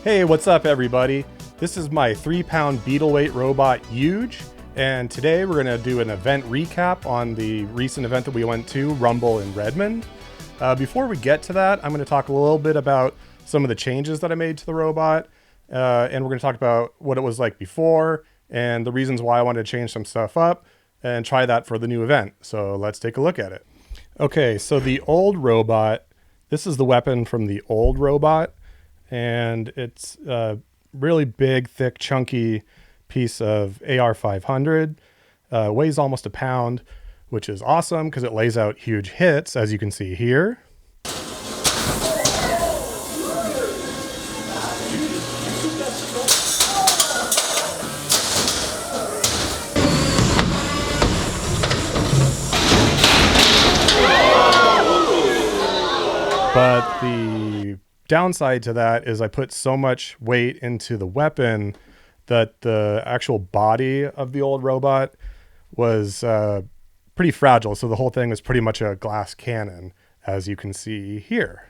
Hey, what's up everybody? This is my 3-pound beetle weight robot Yuge, and today we're going to do an event recap on the recent event that we went to, Rumble in Redmond. Before we get to that, I'm going to talk a little bit about some of the changes that I made to the robot, and we're going to talk about what it was like before and the reasons why I wanted to change some stuff up and try that for the new event. So let's take a look at it. Okay, so the old robot, this is the weapon from the old robot. And it's a really big, thick, chunky piece of AR-500. Weighs almost a pound, which is awesome because it lays out huge hits, as you can see here. But the downside to that is I put so much weight into the weapon that the actual body of the old robot was pretty fragile. So the whole thing was pretty much a glass cannon, as you can see here.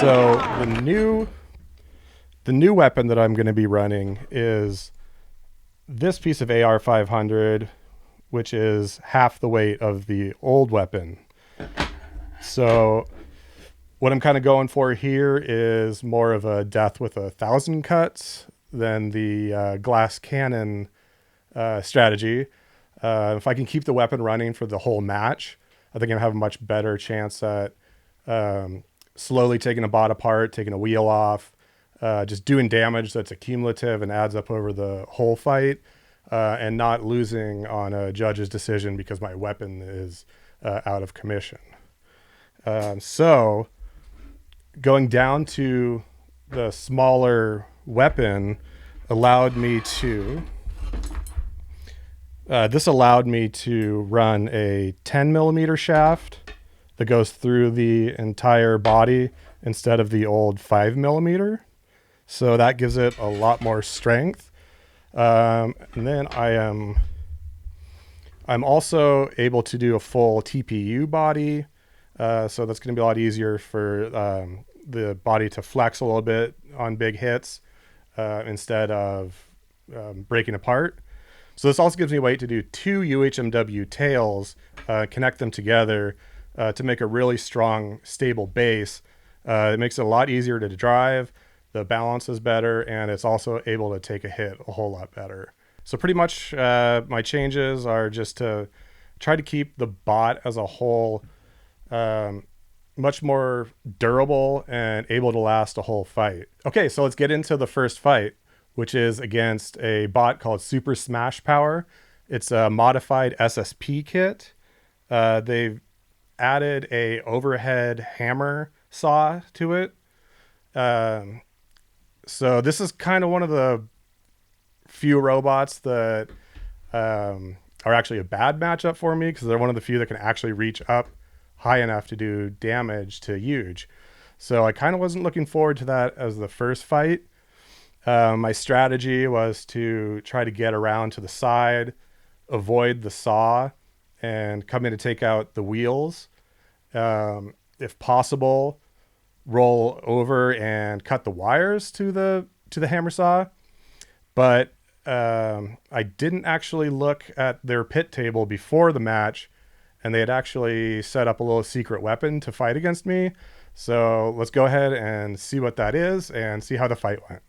So the new weapon that I'm going to be running is this piece of AR-500, which is half the weight of the old weapon. So what I'm kind of going for here is more of a death with 1,000 cuts than the glass cannon strategy. If I can keep the weapon running for the whole match, I think I'm going to have a much better chance at slowly taking a bot apart, taking a wheel off, just doing damage that's accumulative and adds up over the whole fight, and not losing on a judge's decision because my weapon is out of commission. So going down to the smaller weapon allowed me to, this allowed me to run a 10mm shaft that goes through the entire body instead of the old 5mm. So that gives it a lot more strength. And then I'm also able to do a full TPU body. So that's going to be a lot easier for the body to flex a little bit on big hits instead of breaking apart. So this also gives me weight to do 2 UHMW tails, connect them together to make a really strong, stable base. It makes it a lot easier to drive. The balance is better, and it's also able to take a hit a whole lot better. So pretty much my changes are just to try to keep the bot as a whole much more durable and able to last a whole fight. Okay, so let's get into the first fight, which is against a bot called Super Smash Power. It's a modified SSP kit. They've added a overhead hammer saw to it. So this is kind of one of the few robots that are actually a bad matchup for me because they're one of the few that can actually reach up high enough to do damage to Yuge. So I kind of wasn't looking forward to that as the first fight. My strategy was to try to get around to the side, avoid the saw, and come in to take out the wheels. If possible, roll over and cut the wires to the hammer saw. But I didn't actually look at their pit table before the match, and they had actually set up a little secret weapon to fight against me. So let's go ahead and see what that is and see how the fight went.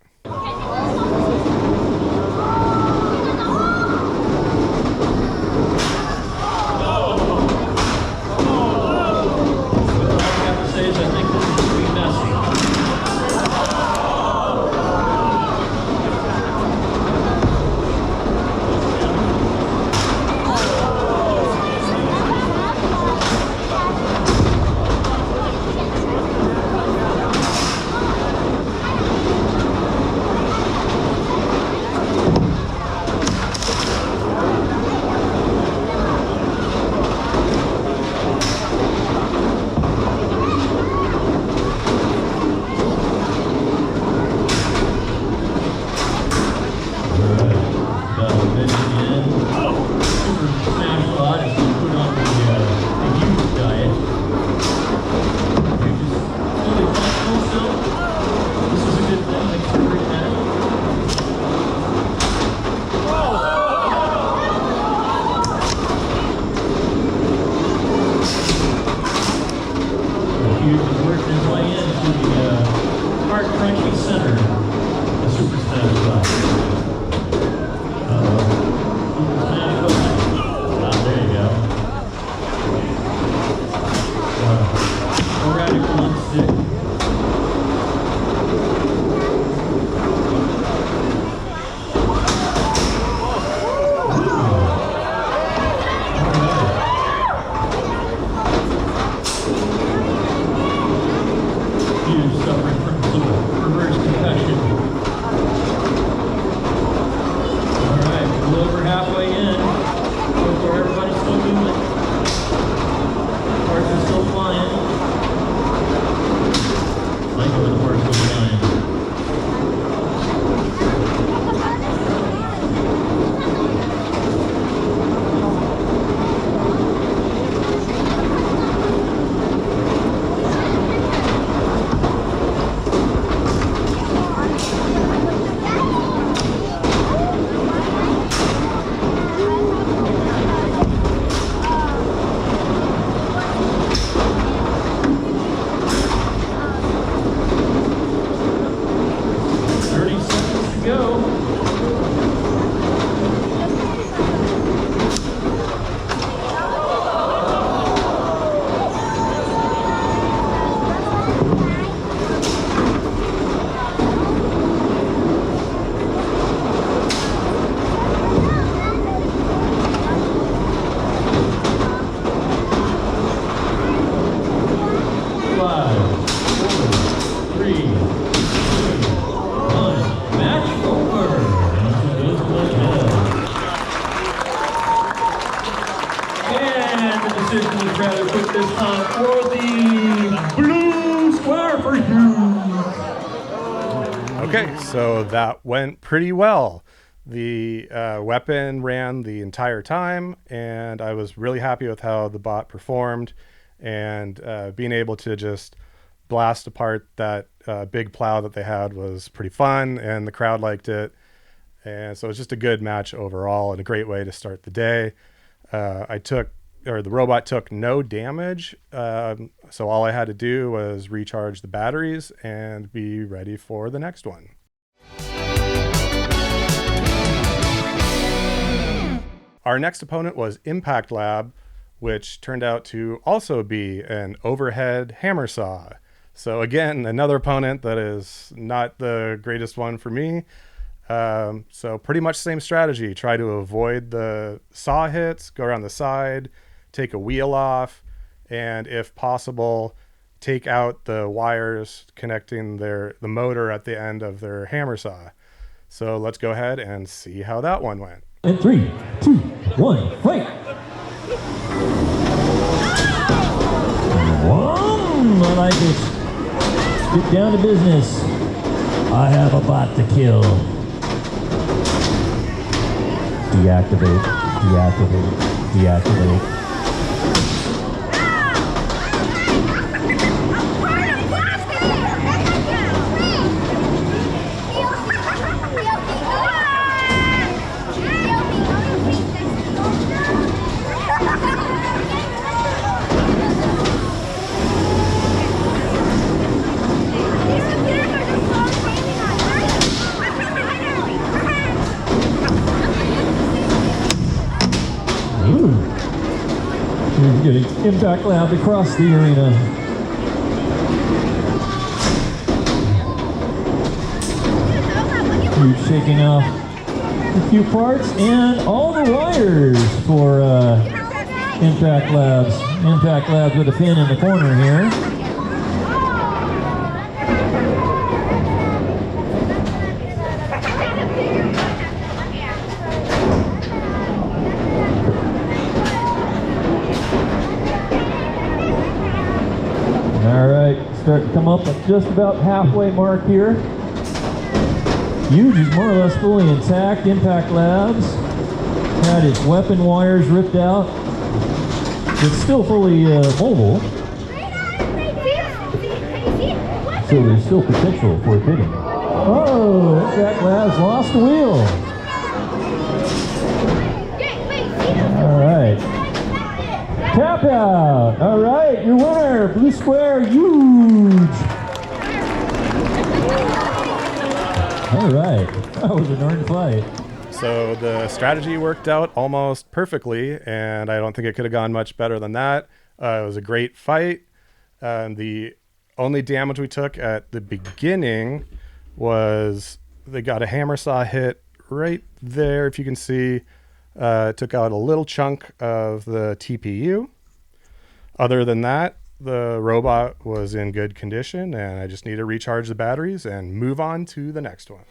It's time for the blue square for Yuge. Okay, so that went pretty well. The weapon ran the entire time, and I was really happy with how the bot performed, and being able to just blast apart that big plow that they had was pretty fun, and the crowd liked it. And so it's just a good match overall and a great way to start the day. The robot took no damage, so all I had to do was recharge the batteries and be ready for the next one. Our next opponent was Impact Lab, which turned out to also be an overhead hammer saw. So again, another opponent that is not the greatest one for me. So pretty much same strategy. Try to avoid the saw hits, go around the side, take a wheel off, and if possible, take out the wires connecting the motor at the end of their hammer saw. So let's go ahead and see how that one went. In 3, 2, 1, fight! I like it. Get down to business. I have a bot to kill. Deactivate, deactivate, deactivate. He's getting Impact Lab across the arena. He's shaking off a few parts and all the wires for Impact Labs. Impact Labs with a pin in the corner here. Start to come up at just about halfway mark here. Yuge is more or less fully intact. Impact Labs had its weapon wires ripped out. It's still fully mobile, so there's still potential for hitting. Oh, Impact Labs lost the wheel. All right. Tap out. All right, your winner, blue square, Yuge. All right, that was an earned fight. So the strategy worked out almost perfectly, and I don't think it could have gone much better than that. It was a great fight. The only damage we took at the beginning was they got a hammer saw hit right there, if you can see. Took out a little chunk of the TPU. Other than that, the robot was in good condition, and I just need to recharge the batteries and move on to the next one.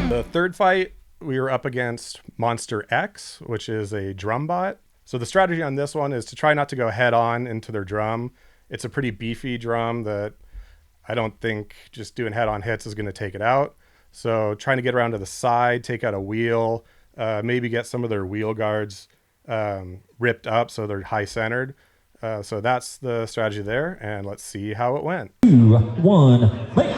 The third fight, we were up against Monster X, which is a drum bot. So the strategy on this one is to try not to go head on into their drum. It's a pretty beefy drum that I don't think just doing head on hits is going to take it out. So trying to get around to the side, take out a wheel, maybe get some of their wheel guards ripped up so they're high centered. So that's the strategy there, and let's see how it went. 2, 1, fight!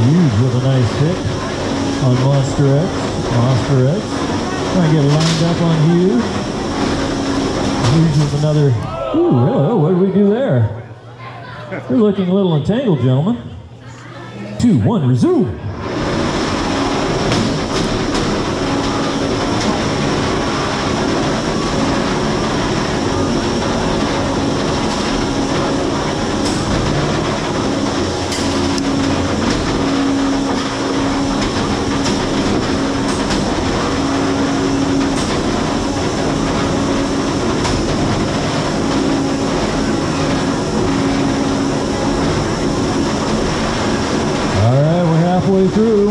Yuge with a nice hit on Monster X. Monster X trying to get lined up on Yuge. Yuge with another. Ooh, hello, what did we do there? You're looking a little entangled, gentlemen. 2, 1, resume. Halfway through.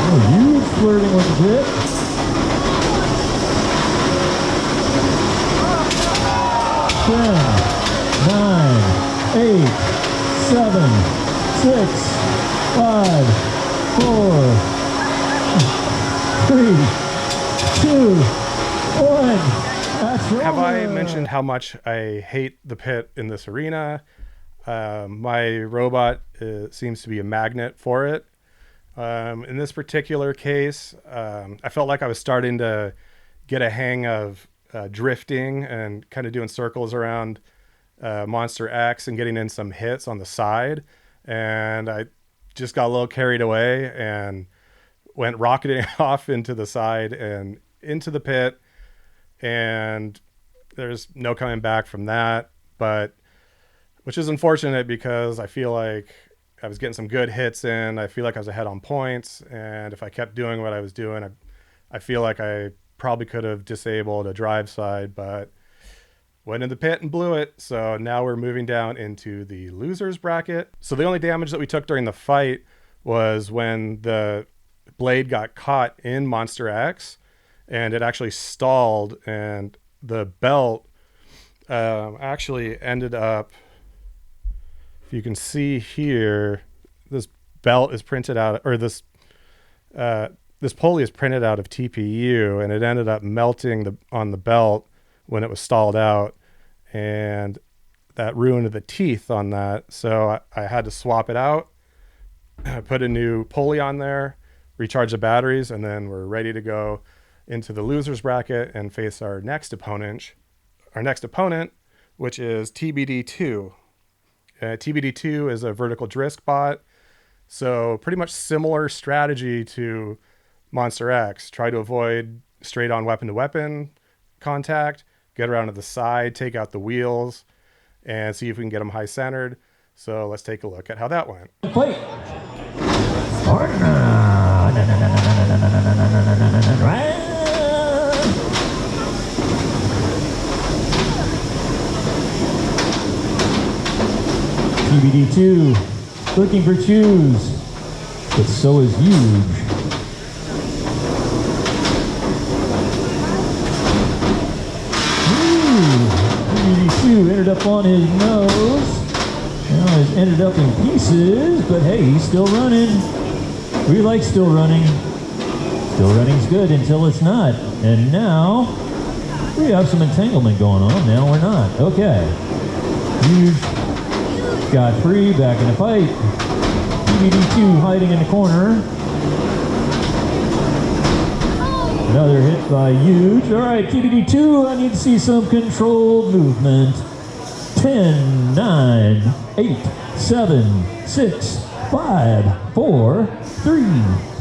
Oh, Yuge flirting with the bit. 10, 9, 8, 7, 6, 5, 4, 3, 2, Have I mentioned how much I hate the pit in this arena? My robot seems to be a magnet for it. In this particular case, I felt like I was starting to get a hang of drifting and kind of doing circles around Monster X and getting in some hits on the side. And I just got a little carried away and went rocketing off into the side and into the pit. And there's no coming back from that, but which is unfortunate because I feel like I was getting some good hits in. I feel like I was ahead on points, and if I kept doing what I was doing, I feel like I probably could have disabled a drive side, but went in the pit and blew it. So now we're moving down into the losers bracket. So the only damage that we took during the fight was when the blade got caught in Monster X and it actually stalled, and the belt actually ended up, if you can see here, this belt is printed out, or this pulley is printed out of TPU, and it ended up melting on the belt when it was stalled out, and that ruined the teeth on that. So I had to swap it out, put a new pulley on there, recharge the batteries, and then we're ready to go into the losers bracket and face our next opponent, which is TBD2. TBD2 is a vertical drisk bot, so pretty much similar strategy to Monster X. Try to avoid straight on weapon to weapon contact, get around to the side, take out the wheels, and see if we can get them high centered. So let's take a look at how that went. Fight. TBD2 looking for chews, but so is Yuge. TBD2 ended up on his nose. Now it's ended up in pieces, but hey, he's still running. We like still running. Still running's good until it's not. And now we have some entanglement going on. Now we're not. Okay. Yuge got free, back in the fight. TBD2 hiding in the corner. Another hit by Yuge. All right, TBD2, I need to see some controlled movement. 10, 9, 8, 7, 6, 5, 4, 3,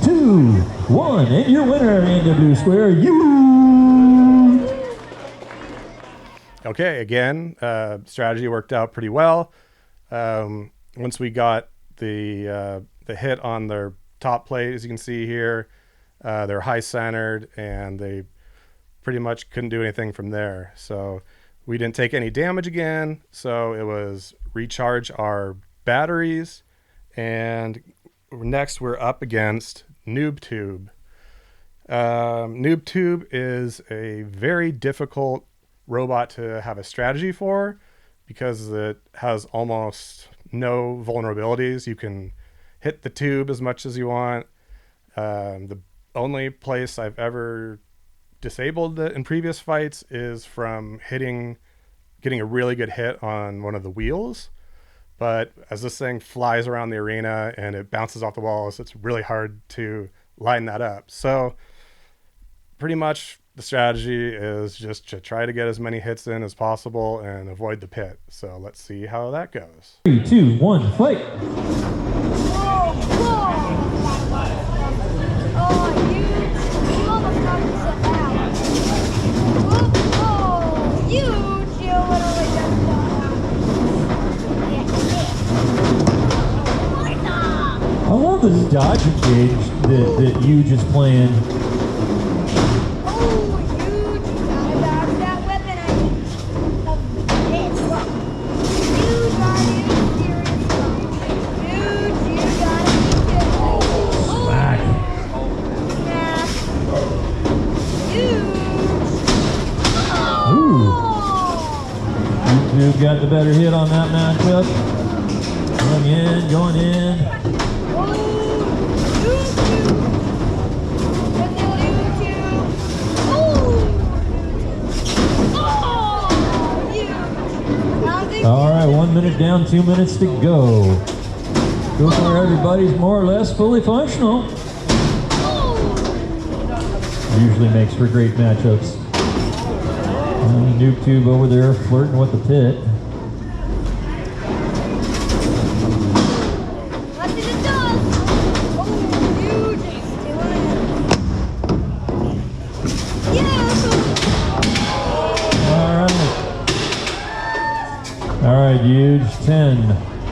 2, 1. And your winner, NW Square, Yuge. Okay, again, strategy worked out pretty well. Once we got the hit on their top plate, as you can see here, they're high centered and they pretty much couldn't do anything from there. So we didn't take any damage again. So it was recharge our batteries, and next we're up against NoobTube. NoobTube is a very difficult robot to have a strategy for, because it has almost no vulnerabilities. You can hit the tube as much as you want. The only place I've ever disabled it in previous fights is from getting a really good hit on one of the wheels. But as this thing flies around the arena and it bounces off the walls, it's really hard to line that up. So pretty much the strategy is just to try to get as many hits in as possible and avoid the pit. So let's see how that goes. 3, 2, 1, fight. Whoa, whoa! Oh, you almost knocked yourself out. Whoa, you literally just got out. I love the dodge engage that you just playing. Oh, you gotta dodge that weapon. You gotta be serious. Dude, you gotta be careful. Smack. Ooh. You got the better hit on that matchup. Going in, going in. All right, 1 minute down, 2 minutes to go. So far, everybody's more or less fully functional. Usually makes for great matchups. Noob Tube over there flirting with the pit. All right, Huge. 10,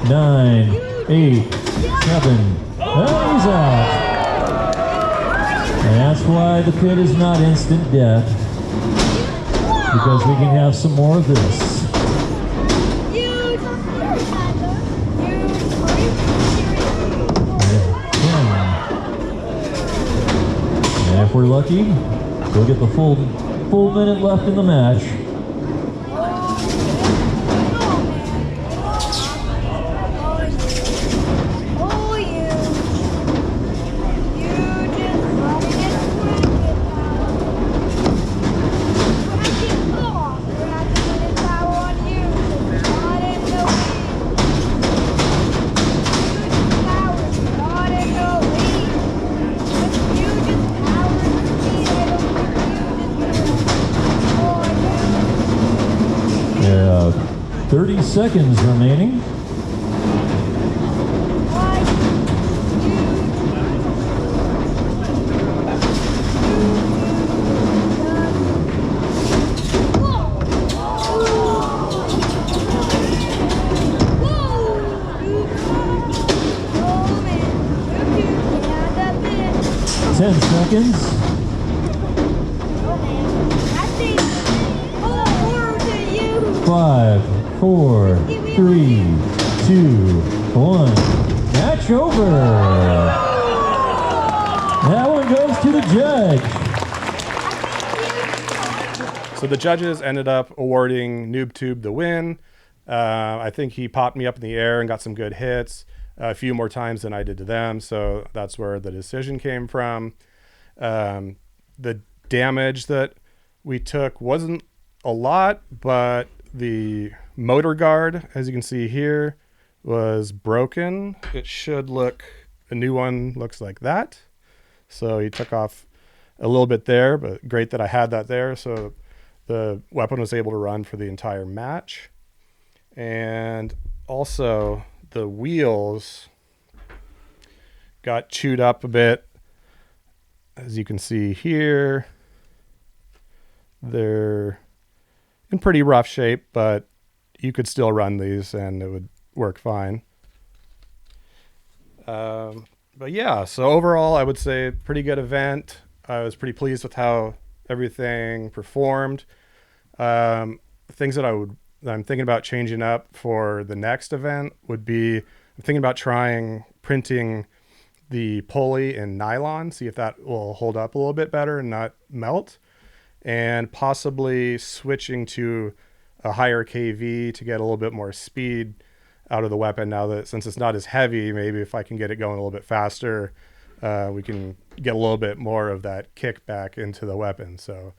9, 8, 7. Oh, he's out. And that's why the pit is not instant death. Because we can have some more of this. And if we're lucky, we'll get the full minute left in the match. Yeah, 30 seconds remaining. Ten seconds. 5, 4, 3, 2, 1. Match over. That one goes to the judge. So the judges ended up awarding NoobTube the win. I think he popped me up in the air and got some good hits a few more times than I did to them. So that's where the decision came from. The damage that we took wasn't a lot, but the motor guard, as you can see here, was broken. It should look, a new one looks like that. So he took off a little bit there, but great that I had that there. So the weapon was able to run for the entire match. And also the wheels got chewed up a bit. As you can see here, they're in pretty rough shape, but you could still run these and it would work fine. But yeah, so overall, I would say pretty good event. I was pretty pleased with how everything performed. Things that I'm thinking about changing up for the next event would be, I'm thinking about trying printing the pulley in nylon, see if that will hold up a little bit better and not melt. And possibly switching to a higher KV to get a little bit more speed out of the weapon now that, since it's not as heavy, maybe if I can get it going a little bit faster, we can get a little bit more of that kick back into the weapon. So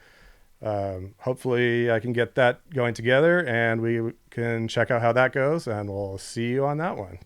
Hopefully I can get that going together and we can check out how that goes, and we'll see you on that one.